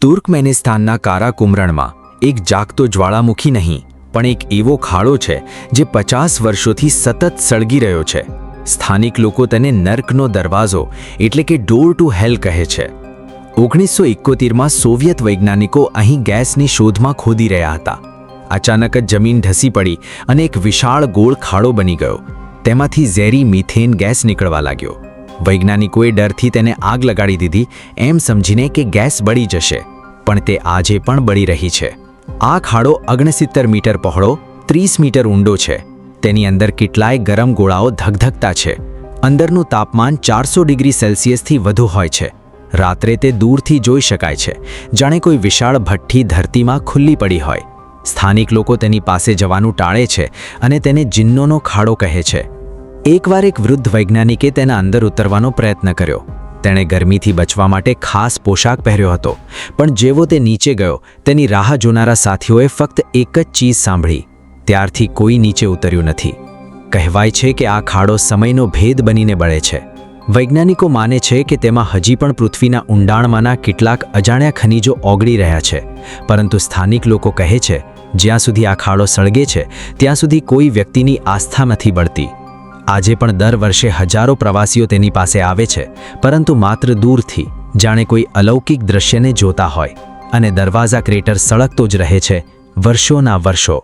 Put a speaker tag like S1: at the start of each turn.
S1: તુર્કમેનિસ્તાનના કારાકુમરણમાં એક જાગતો જ્વાળામુખી નહીં પણ એક એવો ખાડો છે જે 50 વર્ષોથી સતત સળગી રહ્યો છે. સ્થાનિક લોકો તેને નર્કનો દરવાજો એટલે કે ડોર ટુ હેલ કહે છે. 1971માં સોવિયત વૈજ્ઞાનિકો અહીં ગેસની શોધમાં ખોદી રહ્યા હતા. અચાનક જ જમીન ઢસી પડી અને એક વિશાળ ગોળ ખાડો બની ગયો. તેમાંથી ઝેરી મિથેન ગેસ નીકળવા લાગ્યો. વૈજ્ઞાનિકોએ ડરથી તેને આગ લગાડી દીધી એમ સમજીને કે ગેસ બળી જશે, પણ તે આજે પણ બળી રહી છે. આ ખાડો 69 મીટર પહોળો, 30 મીટર ઊંડો છે. તેની અંદર કેટલાય ગરમ ગોળાઓ ધગધગતા છે. અંદરનું તાપમાન 400 ડિગ્રી સેલ્સિયસથી વધુ હોય છે. રાત્રે તે દૂરથી જોઈ શકાય છે, જાણે કોઈ વિશાળ ભઠ્ઠી ધરતીમાં ખુલ્લી પડી હોય. સ્થાનિક લોકો તેની પાસે જવાનું ટાળે છે અને તેને જિન્નોનો ખાડો કહે છે. એકવાર એક વૃદ્ધ વૈજ્ઞાનિકે તેના અંદર ઉતરવાનો પ્રયત્ન કર્યો. તેણે ગરમીથી બચવા માટે ખાસ પોશાક પહેર્યો હતો, પણ જેવો તે નીચે ગયો તેની રાહ જોનારા સાથીઓએ ફક્ત એક જ ચીજ સાંભળી. ત્યારથી કોઈ નીચે ઉતર્યું નથી. કહેવાય છે કે આ ખાડો સમયનો ભેદ બનીને બળે છે. વૈજ્ઞાનિકો માને છે કે તેમાં હજી પણ પૃથ્વીના ઊંડાણમાંના કેટલાક અજાણ્યા ખનિજો ઓગળી રહ્યા છે, પરંતુ સ્થાનિક લોકો કહે છે જ્યાં સુધી આ ખાડો સળગે છે ત્યાં સુધી કોઈ વ્યક્તિની આસ્થા નથી બળતી. આજે પણ દર વર્ષે હજારો પ્રવાસીઓ તેની પાસે આવે છે, પરંતુ માત્ર દૂરથી, જાણે કોઈ અલૌકિક દૃશ્યને જોતા હોય. અને દરવાજા ક્રેટર સળગતો જ રહે છે વર્ષોના વર્ષો.